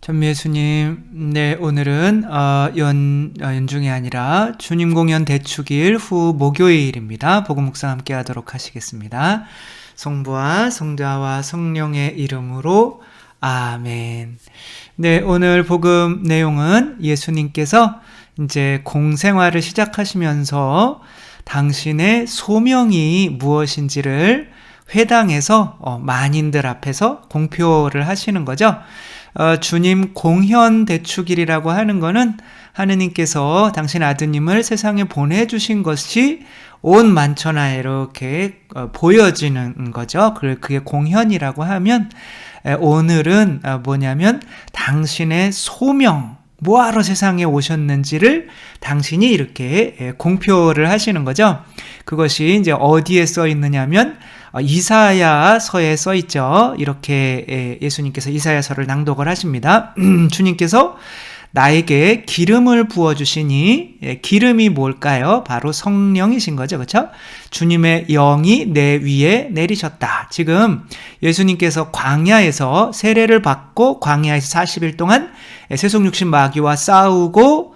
전미애수님, 네, 오늘은 연중이 아니라 주님 공연 대축일 후 목요일입니다. 복음 묵상 함께 하도록 하시겠습니다. 성부와 성자와 성령의 이름으로 아멘. 네, 오늘 복음 내용은 예수님께서 이제 공생활을 시작하시면서 당신의 소명이 무엇인지를 회당에서 만인들 앞에서 공표를 하시는 거죠. 주님 공현 대축일이라고 하는 거는 하느님께서 당신 아드님을 세상에 보내주신 것이 온 만천하에 이렇게 보여지는 거죠. 그게 공현이라고 하면 오늘은 뭐냐면 당신의 소명, 뭐하러 세상에 오셨는지를 당신이 이렇게 공표를 하시는 거죠. 그것이 이제 어디에 써 있느냐면 이사야서에 써 있죠. 이렇게 예수님께서 이사야서를 낭독을 하십니다. 주님께서 나에게 기름을 부어주시니, 기름이 뭘까요? 바로 성령이신 거죠. 그렇죠? 주님의 영이 내 위에 내리셨다. 지금 예수님께서 광야에서 세례를 받고 광야에서 40일 동안 세속육신 마귀와 싸우고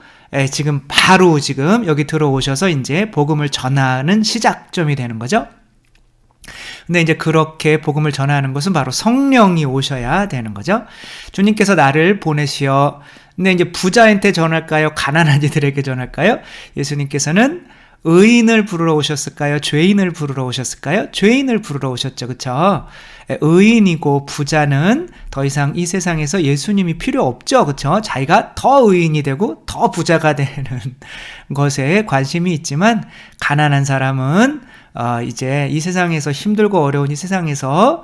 바로 여기 들어오셔서 이제 복음을 전하는 시작점이 되는 거죠. 근데 이제 그렇게 복음을 전하는 것은 바로 성령이 오셔야 되는 거죠. 주님께서 나를 보내시어. 근데 이제 부자한테 전할까요? 가난한 이들에게 전할까요? 예수님께서는 의인을 부르러 오셨을까요? 죄인을 부르러 오셨을까요? 죄인을 부르러 오셨죠. 그렇죠? 의인이고 부자는 더 이상 이 세상에서 예수님이 필요 없죠. 그렇죠? 자기가 더 의인이 되고 더 부자가 되는 것에 관심이 있지만, 가난한 사람은 이제 이 세상에서 힘들고 어려운 이 세상에서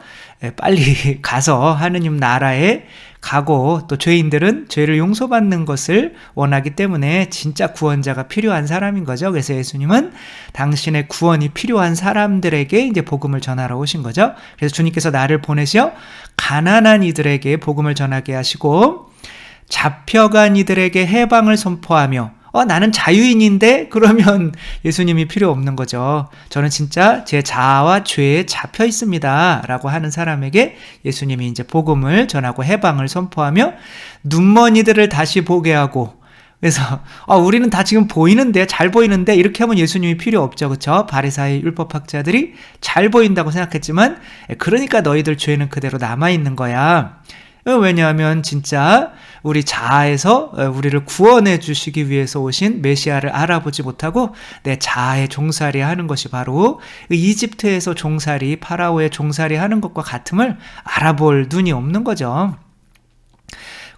빨리 가서 하느님 나라에 가고, 또 죄인들은 죄를 용서받는 것을 원하기 때문에 진짜 구원자가 필요한 사람인 거죠. 그래서 예수님은 당신의 구원이 필요한 사람들에게 이제 복음을 전하러 오신 거죠. 그래서 주님께서 나를 보내시어 가난한 이들에게 복음을 전하게 하시고, 잡혀간 이들에게 해방을 선포하며, 나는 자유인인데? 그러면 예수님이 필요 없는 거죠. 저는 진짜 제 자아와 죄에 잡혀 있습니다 라고 하는 사람에게 예수님이 이제 복음을 전하고 해방을 선포하며, 눈먼이들을 다시 보게 하고, 그래서 우리는 다 지금 보이는데, 잘 보이는데, 이렇게 하면 예수님이 필요 없죠. 그렇죠? 바리사의 율법학자들이 잘 보인다고 생각했지만, 그러니까 너희들 죄는 그대로 남아있는 거야. 왜냐하면 진짜 우리 자아에서 우리를 구원해 주시기 위해서 오신 메시아를 알아보지 못하고 내 자아에 종살이 하는 것이 바로 이집트에서 종살이, 파라오의 종살이 하는 것과 같음을 알아볼 눈이 없는 거죠.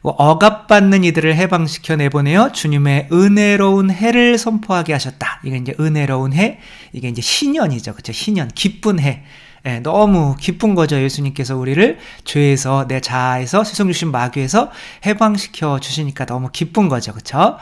억압받는 이들을 해방시켜 내보내어 주님의 은혜로운 해를 선포하게 하셨다. 이게 이제 은혜로운 해, 이게 이제 신년이죠. 그렇죠? 신년, 기쁜 해. 너무 기쁜 거죠. 예수님께서 우리를 죄에서, 내 자아에서, 세속육신 마귀에서 해방시켜 주시니까 너무 기쁜 거죠. 그렇죠?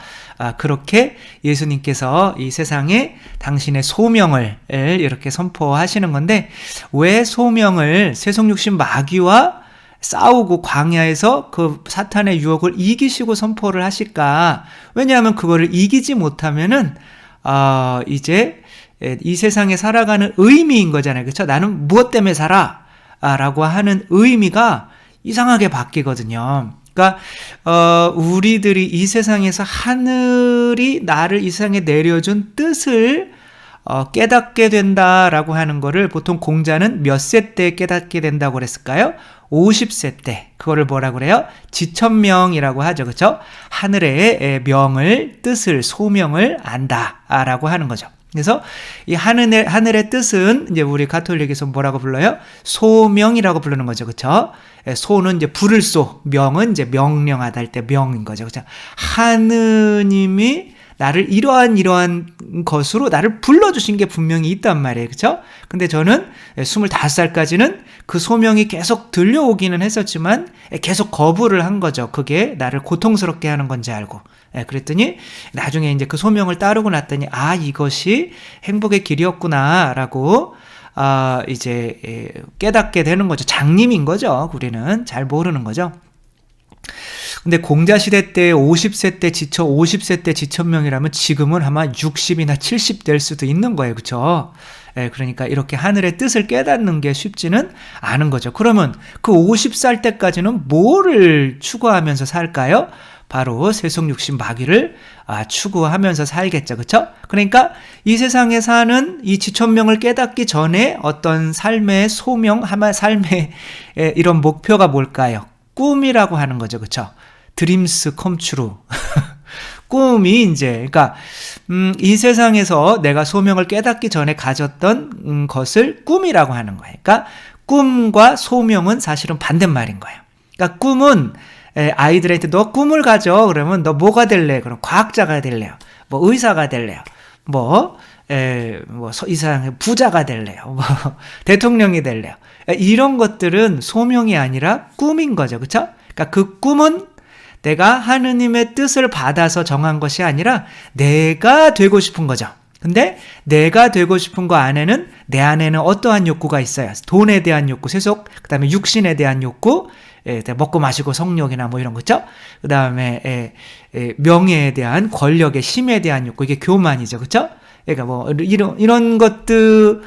그렇게 예수님께서 이 세상에 당신의 소명을 이렇게 선포하시는 건데, 왜 소명을 세속육신 마귀와 싸우고 광야에서 그 사탄의 유혹을 이기시고 선포를 하실까? 왜냐하면 그거를 이기지 못하면은 이제 이 세상에 살아가는 의미인 거잖아요. 그렇죠? 나는 무엇 때문에 살아? 라고 하는 의미가 이상하게 바뀌거든요. 그러니까 우리들이 이 세상에서 하늘이 나를 이 세상에 내려준 뜻을 깨닫게 된다라고 하는 거를 보통 공자는 몇 세 때 깨닫게 된다고 그랬을까요? 50세 때. 그거를 뭐라고 그래요? 지천명이라고 하죠. 그렇죠? 하늘의 명을, 뜻을, 소명을 안다라고 하는 거죠. 그래서 이 하늘의 뜻은 이제 우리 가톨릭에서 뭐라고 불러요? 소명이라고 부르는 거죠. 그렇죠? 소는 이제 불을 쏘, 명은 이제 명령하다 할 때 명인 거죠. 그렇죠? 하느님이 나를 이러한 것으로 나를 불러주신 게 분명히 있단 말이에요. 그렇죠? 근데 저는 25살까지는 그 소명이 계속 들려오기는 했었지만 계속 거부를 한 거죠. 그게 나를 고통스럽게 하는 건지 알고. 그랬더니 나중에 이제 그 소명을 따르고 났더니 이것이 행복의 길이었구나라고 이제 깨닫게 되는 거죠. 장님인 거죠. 우리는 잘 모르는 거죠. 근데 공자시대 때 50세 때 지천, 50세 때 지천명이라면 지금은 아마 60이나 70 될 수도 있는 거예요. 그쵸? 예, 그러니까 이렇게 하늘의 뜻을 깨닫는 게 쉽지는 않은 거죠. 그러면 그 50살 때까지는 뭐를 추구하면서 살까요? 바로 세속육신 마귀를 추구하면서 살겠죠. 그쵸? 그러니까 이 세상에 사는 이 지천명을 깨닫기 전에 어떤 삶의 소명, 삶의 이런 목표가 뭘까요? 꿈이라고 하는 거죠. 그쵸? 드림스 컴트루. 꿈이 이제, 그러니까, 이 세상에서 내가 소명을 깨닫기 전에 가졌던 것을 꿈이라고 하는 거예요. 그러니까 꿈과 소명은 사실은 반대말인 거예요. 그러니까 꿈은 아이들한테 너 꿈을 가져. 그러면 너 뭐가 될래? 그럼 과학자가 될래요. 뭐 의사가 될래요. 이 세상에 부자가 될래요. 뭐 대통령이 될래요. 이런 것들은 소명이 아니라 꿈인 거죠. 그렇죠? 그러니까 그 꿈은 내가 하느님의 뜻을 받아서 정한 것이 아니라 내가 되고 싶은 거죠. 근데 내가 되고 싶은 거 안에는 내 안에는 어떠한 욕구가 있어요. 돈에 대한 욕구, 세속, 그 다음에 육신에 대한 욕구, 먹고 마시고 성욕이나 뭐 이런 거 있죠. 그 다음에 명예에 대한, 권력의 힘에 대한 욕구, 이게 교만이죠. 그렇죠? 그러니까 뭐 이런 것들을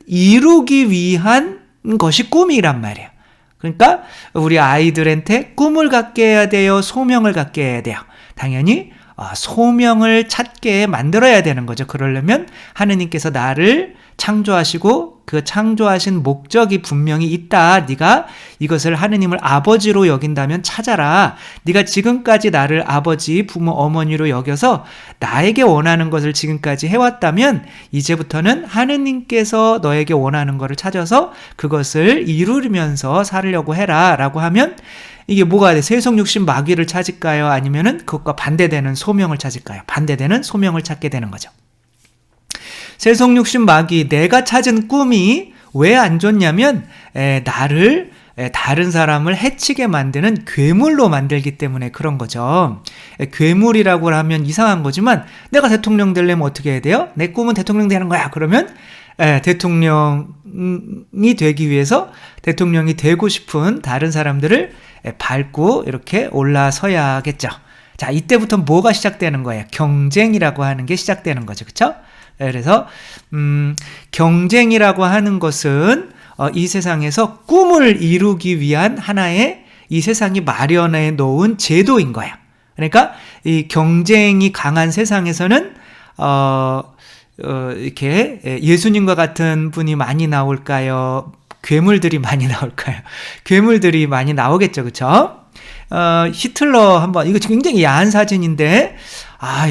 이루기 위한 것이 꿈이란 말이에요. 그러니까 우리 아이들한테 꿈을 갖게 해야 돼요? 소명을 갖게 해야 돼요? 당연히 소명을 찾게 만들어야 되는 거죠. 그러려면 하느님께서 나를 창조하시고 그 창조하신 목적이 분명히 있다. 네가 이것을 하느님을 아버지로 여긴다면 찾아라. 네가 지금까지 나를 아버지, 부모, 어머니로 여겨서 나에게 원하는 것을 지금까지 해왔다면 이제부터는 하느님께서 너에게 원하는 것을 찾아서 그것을 이루면서 살려고 해라 라고 하면 이게 뭐가 돼? 세속육신 마귀를 찾을까요? 아니면은 그것과 반대되는 소명을 찾을까요? 반대되는 소명을 찾게 되는 거죠. 세속육신 마귀, 내가 찾은 꿈이 왜 안 좋냐면 나를 다른 사람을 해치게 만드는 괴물로 만들기 때문에 그런 거죠. 괴물이라고 하면 이상한 거지만 내가 대통령 되려면 어떻게 해야 돼요? 내 꿈은 대통령 되는 거야. 그러면 대통령이 되기 위해서 대통령이 되고 싶은 다른 사람들을 밟고 이렇게 올라서야겠죠. 자, 이때부터 뭐가 시작되는 거예요? 경쟁이라고 하는 게 시작되는 거죠. 그렇죠? 그래서 경쟁이라고 하는 것은 이 세상에서 꿈을 이루기 위한 하나의 이 세상이 마련해 놓은 제도인 거예요. 그러니까 이 경쟁이 강한 세상에서는 이렇게 예수님과 같은 분이 많이 나올까요? 괴물들이 많이 나올까요? 괴물들이 많이 나오겠죠. 그렇죠? 히틀러 한번, 이거 굉장히 야한 사진인데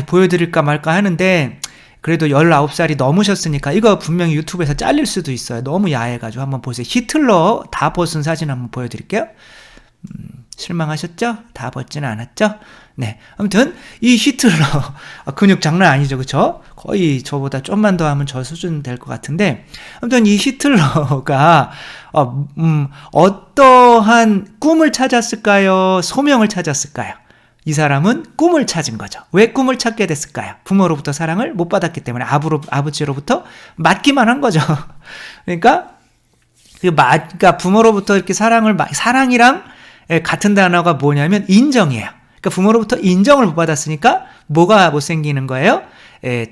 보여드릴까 말까 하는데 그래도 19살이 넘으셨으니까 이거 분명히 유튜브에서 잘릴 수도 있어요. 너무 야해가지고 한번 보세요. 히틀러 다 벗은 사진 한번 보여드릴게요. 실망하셨죠? 다 벗지는 않았죠? 네. 아무튼 이 히틀러 근육 장난 아니죠. 그쵸? 거의 저보다 좀만 더 하면 저 수준 될 것 같은데 아무튼 이 히틀러가 어떠한 꿈을 찾았을까요? 소명을 찾았을까요? 이 사람은 꿈을 찾은 거죠. 왜 꿈을 찾게 됐을까요? 부모로부터 사랑을 못 받았기 때문에 아버지로부터 맞기만 한 거죠. 그러니까 부모로부터 이렇게 사랑이랑 같은 단어가 뭐냐면 인정이에요. 그러니까 부모로부터 인정을 못 받았으니까 뭐가 못 생기는 거예요?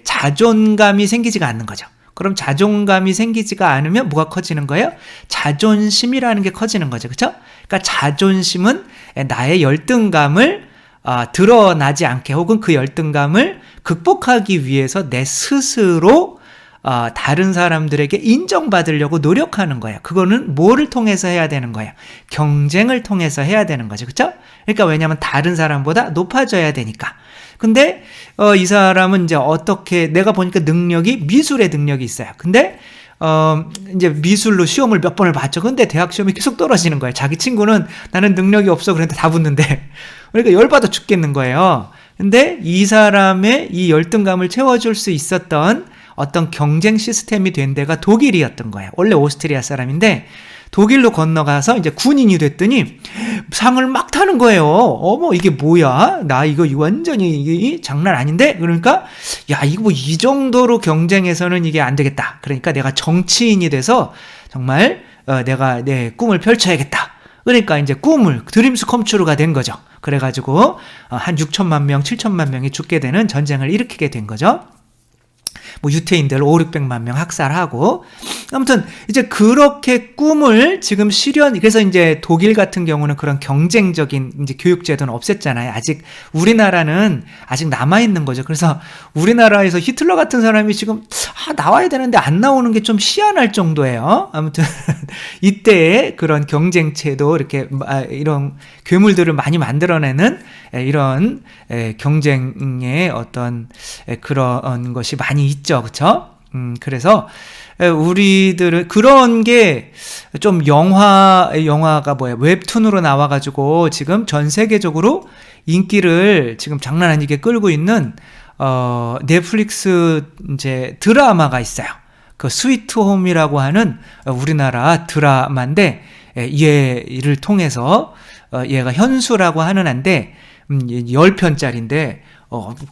자존감이 생기지가 않는 거죠. 그럼 자존감이 생기지가 않으면 뭐가 커지는 거예요? 자존심이라는 게 커지는 거죠. 그렇죠? 그러니까 자존심은 나의 열등감을 드러나지 않게 혹은 그 열등감을 극복하기 위해서 내 스스로 다른 사람들에게 인정받으려고 노력하는 거예요. 그거는 뭐를 통해서 해야 되는 거예요? 경쟁을 통해서 해야 되는 거죠. 그렇죠? 그러니까 왜냐하면 다른 사람보다 높아져야 되니까. 근데 이 사람은 이제 어떻게 내가 보니까 미술의 능력이 있어요. 근데 이제 미술로 시험을 몇 번을 봤죠. 근데 대학 시험이 계속 떨어지는 거예요. 자기 친구는 나는 능력이 없어 그런데 다 붙는데 그러니까 열받아 죽겠는 거예요. 근데 이 사람의 이 열등감을 채워줄 수 있었던 어떤 경쟁 시스템이 된 데가 독일이었던 거예요. 원래 오스트리아 사람인데 독일로 건너가서 이제 군인이 됐더니 상을 막 타는 거예요. 어머 이게 뭐야? 나 이거 완전히 이게 장난 아닌데? 그러니까 야 이거 뭐 이 정도로 경쟁해서는 이게 안 되겠다. 그러니까 내가 정치인이 돼서 정말 내가 내 꿈을 펼쳐야겠다. 그러니까 이제 꿈을 드림스 컴츄루가 된 거죠. 그래가지고 한 6천만 명, 7천만 명이 죽게 되는 전쟁을 일으키게 된 거죠. 뭐 유태인들 5, 600만 명 학살하고, 아무튼 이제 그렇게 꿈을 지금 실현, 그래서 이제 독일 같은 경우는 그런 경쟁적인 이제 교육 제도는 없앴잖아요. 아직 우리나라는 아직 남아 있는 거죠. 그래서 우리나라에서 히틀러 같은 사람이 지금 나와야 되는데 안 나오는 게 좀 희한할 정도예요. 아무튼 이때의 그런 경쟁체도 이렇게 이런 괴물들을 많이 만들어내는 이런 경쟁의 어떤 그런 것이 많이 있죠. 그렇죠? 그래서 우리들은 그런 게 좀 영화가 뭐야, 웹툰으로 나와가지고 지금 전 세계적으로 인기를 지금 장난 아니게 끌고 있는 넷플릭스 이제 드라마가 있어요. 그 스위트 홈이라고 하는 우리나라 드라마인데, 얘를 통해서 얘가 현수라고 하는 애인데 10편짜리인데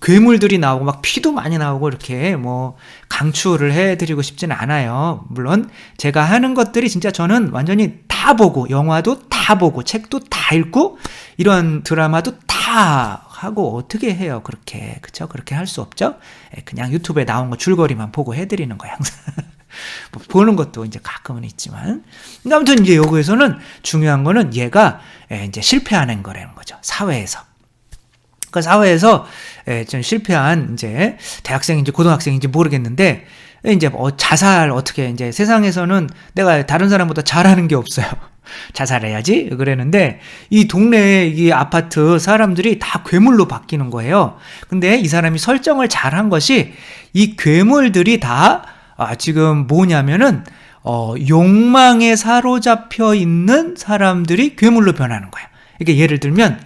괴물들이 나오고 막 피도 많이 나오고 이렇게 뭐 강추를 해드리고 싶진 않아요. 물론 제가 하는 것들이 진짜 저는 완전히 다 보고, 영화도 다 보고, 책도 다 읽고, 이런 드라마도 다 하고 어떻게 해요? 그렇게, 그쵸? 그렇게 할 수 없죠? 그냥 유튜브에 나온 거 줄거리만 보고 해드리는 거예요, 항상. 뭐 보는 것도 이제 가끔은 있지만. 아무튼 이제 여기에서는 중요한 거는 얘가 이제 실패하는 거라는 거죠. 사회에서. 그 사회에서 좀 실패한 이제 대학생인지 고등학생인지 모르겠는데, 이제 자살 어떻게, 이제 세상에서는 내가 다른 사람보다 잘하는 게 없어요. 자살해야지 그랬는데, 이 동네에 이 아파트 사람들이 다 괴물로 바뀌는 거예요. 근데 이 사람이 설정을 잘한 것이, 이 괴물들이 다 지금 뭐냐면은 욕망에 사로잡혀 있는 사람들이 괴물로 변하는 거예요. 이게 예를 들면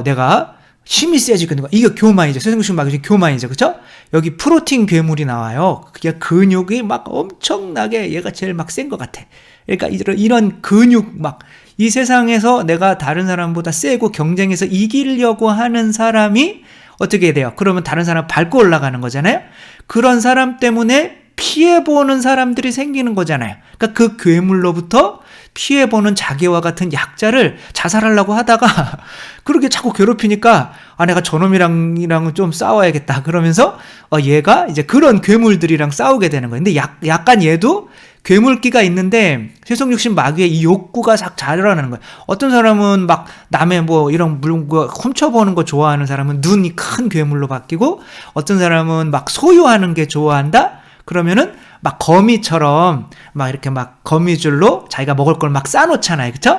내가 힘이 세지고, 이게 교만이죠. 세상식 막 교만이죠. 그쵸? 여기 프로틴 괴물이 나와요. 그게 근육이 막 엄청나게, 얘가 제일 막 센 것 같아. 그러니까 이런 근육 막, 이 세상에서 내가 다른 사람보다 세고 경쟁해서 이기려고 하는 사람이 어떻게 돼요? 그러면 다른 사람 밟고 올라가는 거잖아요? 그런 사람 때문에 피해보는 사람들이 생기는 거잖아요. 그러니까 그 괴물로부터 피해보는 자기와 같은 약자를 자살하려고 하다가 그렇게 자꾸 괴롭히니까 내가 저놈이랑은 좀 싸워야겠다 그러면서 얘가 이제 그런 괴물들이랑 싸우게 되는 거예요. 근데 약간 얘도 괴물기가 있는데 세속육신 마귀의 이 욕구가 싹 자라나는 거예요. 어떤 사람은 막 남의 뭐 이런 물건 훔쳐보는 거 좋아하는 사람은 눈이 큰 괴물로 바뀌고, 어떤 사람은 막 소유하는 게 좋아한다? 그러면은 막 거미처럼 막 이렇게 막 거미줄로 자기가 먹을 걸 막 싸놓잖아요. 그쵸?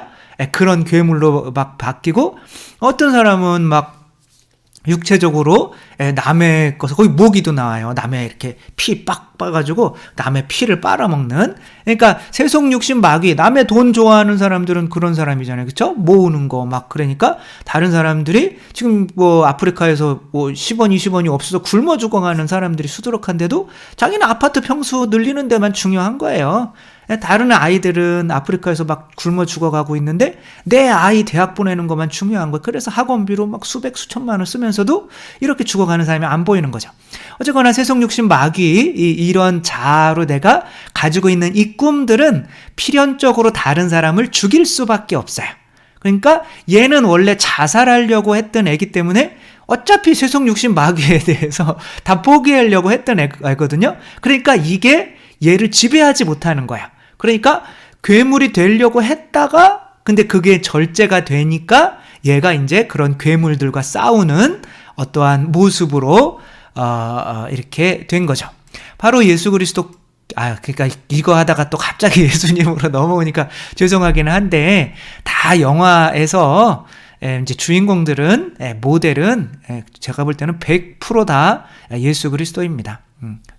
그런 괴물로 막 바뀌고, 어떤 사람은 막 육체적으로 남의 것을, 거기 모기도 나와요. 남의 이렇게 피 빡 빠가지고 남의 피를 빨아먹는. 그러니까 세속육신 마귀, 남의 돈 좋아하는 사람들은 그런 사람이잖아요. 그쵸? 모으는 거 막. 그러니까 다른 사람들이 지금 뭐 아프리카에서 뭐 10원 20원이 없어서 굶어 죽어가는 사람들이 수두룩한데도 자기는 아파트 평수 늘리는 데만 중요한 거예요. 다른 아이들은 아프리카에서 막 굶어 죽어가고 있는데 내 아이 대학 보내는 것만 중요한 거예요. 그래서 학원비로 막 수백 수천만 원 쓰면서도 이렇게 죽어가는 사람이 안 보이는 거죠. 어쨌거나 세속육신 마귀, 이런 자아로 내가 가지고 있는 이 꿈들은 필연적으로 다른 사람을 죽일 수밖에 없어요. 그러니까 얘는 원래 자살하려고 했던 애기 때문에 어차피 세속육신 마귀에 대해서 다 포기하려고 했던 애거든요. 그러니까 이게 얘를 지배하지 못하는 거야. 그러니까 괴물이 되려고 했다가, 근데 그게 절제가 되니까 얘가 이제 그런 괴물들과 싸우는 어떠한 모습으로 이렇게 된 거죠. 바로 예수 그리스도, 그러니까 이거 하다가 또 갑자기 예수님으로 넘어오니까 죄송하기는 한데, 다 영화에서 이제 주인공들은, 모델은 제가 볼 때는 100% 다 예수 그리스도입니다.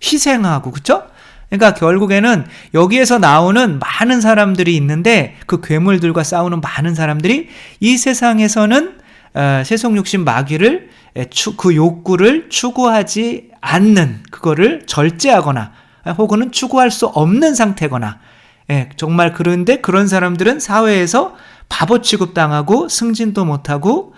희생하고, 그쵸? 그러니까 결국에는 여기에서 나오는 많은 사람들이 있는데, 그 괴물들과 싸우는 많은 사람들이 이 세상에서는 세속육신 마귀를, 그 욕구를 추구하지 않는, 그거를 절제하거나 혹은 추구할 수 없는 상태거나, 정말. 그런데 그런 사람들은 사회에서 바보 취급당하고 승진도 못하고,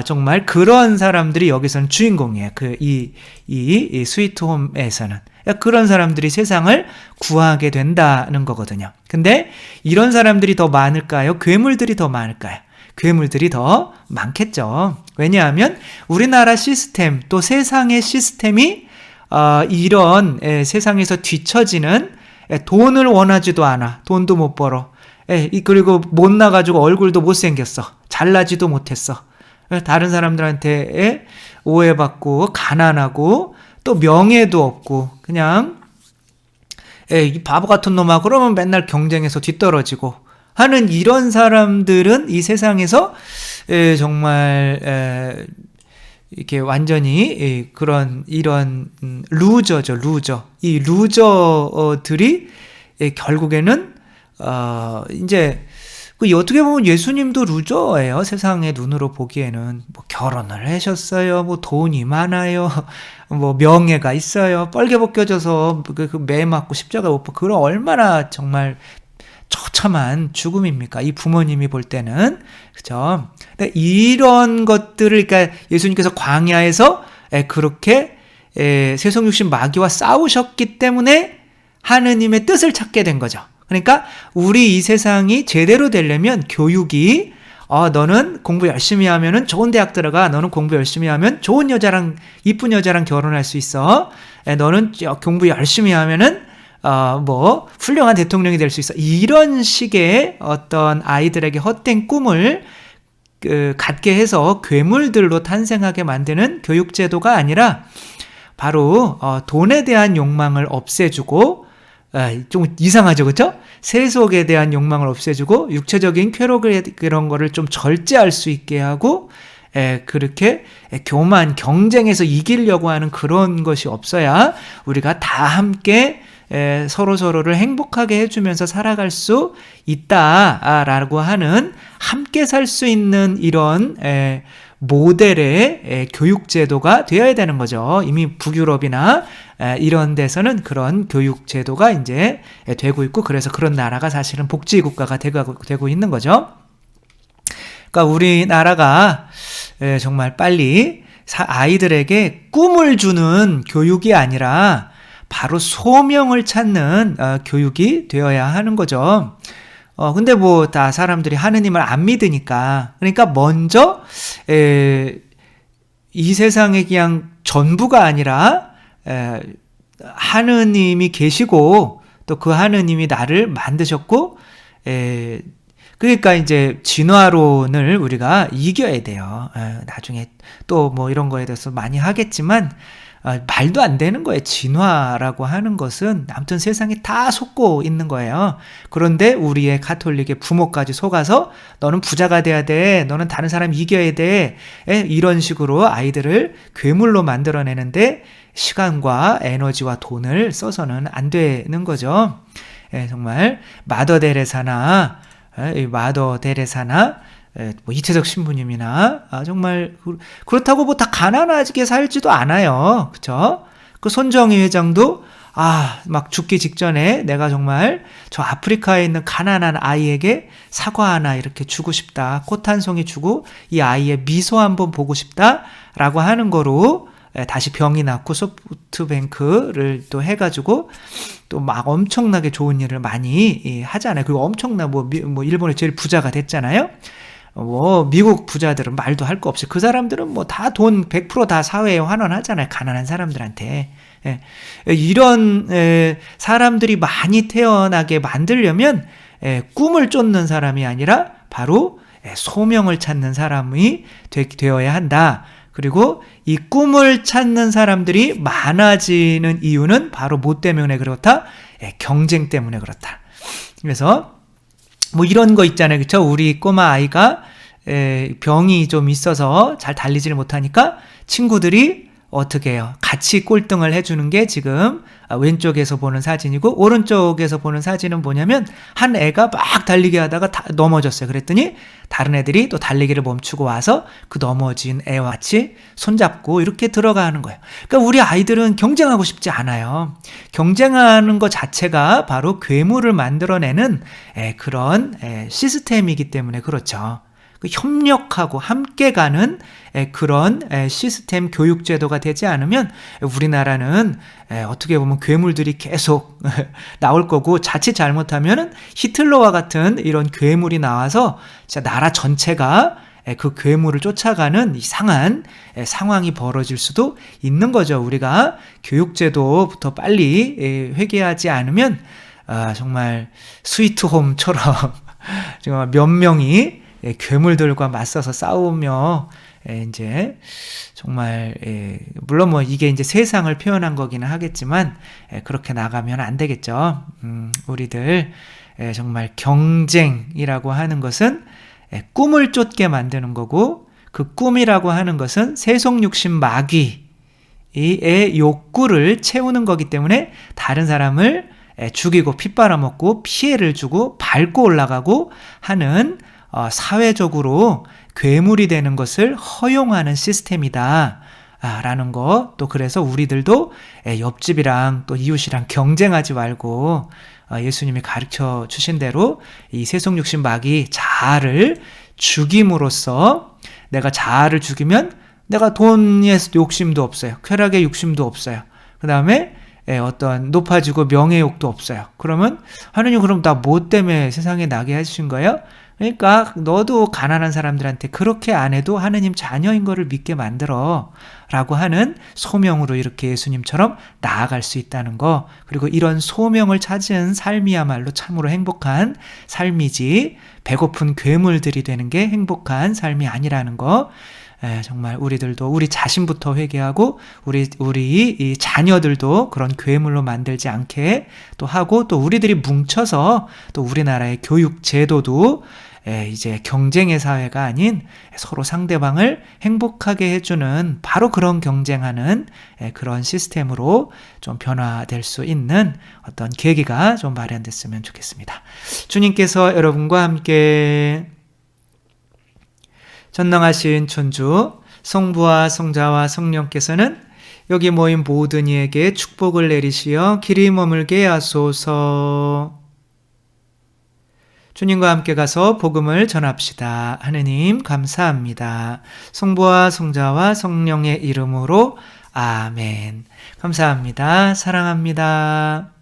정말 그런 사람들이 여기서는 주인공이에요. 이 스위트홈에서는. 그런 사람들이 세상을 구하게 된다는 거거든요. 근데 이런 사람들이 더 많을까요? 괴물들이 더 많을까요? 괴물들이 더 많겠죠. 왜냐하면 우리나라 시스템, 또 세상의 시스템이 이런 세상에서 뒤처지는, 돈을 원하지도 않아. 돈도 못 벌어. 그리고 못나가지고 얼굴도 못생겼어. 잘나지도 못했어. 다른 사람들한테 오해받고 가난하고 또 명예도 없고 그냥 이 바보 같은 놈아 그러면 맨날 경쟁에서 뒤떨어지고 하는 이런 사람들은 이 세상에서 정말 이렇게 완전히 이런 루저죠, 루저. 이 루저들이 결국에는 이제 어떻게 보면 예수님도 루저예요. 세상의 눈으로 보기에는 뭐 결혼을 하셨어요, 뭐 돈이 많아요, 뭐 명예가 있어요, 뻘개 벗겨져서 매 맞고 십자가 못 봐. 그럼 얼마나 정말 처참한 죽음입니까? 이 부모님이 볼 때는. 그죠? 이런 것들을, 그러니까 예수님께서 광야에서 그렇게 세속육신 마귀와 싸우셨기 때문에 하느님의 뜻을 찾게 된 거죠. 그러니까 우리 이 세상이 제대로 되려면 교육이 너는 공부 열심히 하면은 좋은 대학 들어가. 너는 공부 열심히 하면 좋은 여자랑, 이쁜 여자랑 결혼할 수 있어. 너는 공부 열심히 하면은 뭐 훌륭한 대통령이 될 수 있어. 이런 식의 어떤 아이들에게 헛된 꿈을 갖게 해서 괴물들로 탄생하게 만드는 교육제도가 아니라 바로 돈에 대한 욕망을 없애주고, 좀 이상하죠, 그렇죠? 세속에 대한 욕망을 없애주고 육체적인 쾌락 그런 거를 좀 절제할 수 있게 하고, 그렇게 교만, 경쟁에서 이기려고 하는 그런 것이 없어야 우리가 다 함께 서로서로를 행복하게 해주면서 살아갈 수 있다라고 하는, 함께 살 수 있는 이런 모델의 교육제도가 되어야 되는 거죠. 이미 북유럽이나 이런 데서는 그런 교육제도가 이제 되고 있고, 그래서 그런 나라가 사실은 복지국가가 되고 있는 거죠. 그러니까 우리나라가 정말 빨리 아이들에게 꿈을 주는 교육이 아니라 바로 소명을 찾는 교육이 되어야 하는 거죠. 근데 뭐 다 사람들이 하느님을 안 믿으니까, 그러니까 먼저 이 세상에 그냥 전부가 아니라 하느님이 계시고 또 그 하느님이 나를 만드셨고, 그러니까 이제 진화론을 우리가 이겨야 돼요. 나중에 또 뭐 이런 거에 대해서 많이 하겠지만 말도 안 되는 거예요. 진화라고 하는 것은 아무튼 세상에 다 속고 있는 거예요. 그런데 우리의 가톨릭의 부모까지 속아서 너는 부자가 돼야 돼, 너는 다른 사람 이겨야 돼, 이런 식으로 아이들을 괴물로 만들어내는데 시간과 에너지와 돈을 써서는 안 되는 거죠. 정말 마더 데레사나 뭐 이태석 신부님이나 정말 그렇다고 뭐 다 가난하게 살지도 않아요. 그쵸? 그 손정희 회장도 막 죽기 직전에 내가 정말 저 아프리카에 있는 가난한 아이에게 사과 하나 이렇게 주고 싶다, 꽃 한 송이 주고 이 아이의 미소 한번 보고 싶다라고 하는 거로 다시 병이 낫고 소프트뱅크를 또 해가지고 또 막 엄청나게 좋은 일을 많이 하잖아요. 그리고 엄청나 뭐 일본의 제일 부자가 됐잖아요. 뭐 미국 부자들은 말도 할 거 없이 그 사람들은 뭐 다 돈 100% 사회에 환원하잖아요. 가난한 사람들한테. 이런 사람들이 많이 태어나게 만들려면 꿈을 쫓는 사람이 아니라 바로 소명을 찾는 사람이 되어야 한다. 그리고 이 꿈을 찾는 사람들이 많아지는 이유는 바로 뭐 때문에 그렇다? 경쟁 때문에 그렇다. 그래서 뭐 이런 거 있잖아요. 그쵸? 우리 꼬마 아이가 병이 좀 있어서 잘 달리지를 못하니까 친구들이 어떻게 해요? 같이 꼴등을 해주는 게 지금 왼쪽에서 보는 사진이고, 오른쪽에서 보는 사진은 뭐냐면 한 애가 막 달리기 하다가 넘어졌어요. 그랬더니 다른 애들이 또 달리기를 멈추고 와서 그 넘어진 애와 같이 손잡고 이렇게 들어가는 거예요. 그러니까 우리 아이들은 경쟁하고 싶지 않아요. 경쟁하는 것 자체가 바로 괴물을 만들어내는 그런 시스템이기 때문에 그렇죠. 협력하고 함께 가는 그런 시스템 교육 제도가 되지 않으면 우리나라는 어떻게 보면 괴물들이 계속 나올 거고, 자칫 잘못하면 히틀러와 같은 이런 괴물이 나와서 진짜 나라 전체가 그 괴물을 쫓아가는 이상한 상황이 벌어질 수도 있는 거죠. 우리가 교육제도부터 빨리 회개하지 않으면 정말 스위트홈처럼 정말 몇 명이 괴물들과 맞서서 싸우며 이제 정말 물론 뭐 이게 이제 세상을 표현한 거기는 하겠지만 그렇게 나가면 안 되겠죠. 우리들 정말 경쟁이라고 하는 것은 꿈을 쫓게 만드는 거고, 그 꿈이라고 하는 것은 세속육신 마귀의 욕구를 채우는 거기 때문에 다른 사람을 죽이고 핏바라먹고 피해를 주고 밟고 올라가고 하는 사회적으로 괴물이 되는 것을 허용하는 시스템이다 라는 거. 또 그래서 우리들도 옆집이랑 또 이웃이랑 경쟁하지 말고 예수님이 가르쳐 주신 대로 이 세속육신 마귀 자아를 죽임으로써, 내가 자아를 죽이면 내가 돈에 욕심도 없어요. 쾌락의 욕심도 없어요. 그 다음에 어떤 높아지고 명예욕도 없어요. 그러면 하느님, 그럼 나 뭐 때문에 세상에 나게 해주신 거예요? 그러니까 너도 가난한 사람들한테 그렇게 안 해도 하느님 자녀인 거를 믿게 만들어 라고 하는 소명으로 이렇게 예수님처럼 나아갈 수 있다는 거. 그리고 이런 소명을 찾은 삶이야말로 참으로 행복한 삶이지, 배고픈 괴물들이 되는 게 행복한 삶이 아니라는 거. 정말 우리들도 우리 자신부터 회개하고 우리 이 자녀들도 그런 괴물로 만들지 않게 또 하고, 또 우리들이 뭉쳐서 또 우리나라의 교육 제도도 이제 경쟁의 사회가 아닌 서로 상대방을 행복하게 해주는 바로 그런 경쟁하는 그런 시스템으로 좀 변화될 수 있는 어떤 계기가 좀 마련됐으면 좋겠습니다. 주님께서 여러분과 함께 전능하신 천주 성부와 성자와 성령께서는 여기 모인 모든 이에게 축복을 내리시어 길이 머물게 하소서. 주님과 함께 가서 복음을 전합시다. 하느님 감사합니다. 성부와 성자와 성령의 이름으로 아멘. 감사합니다. 사랑합니다.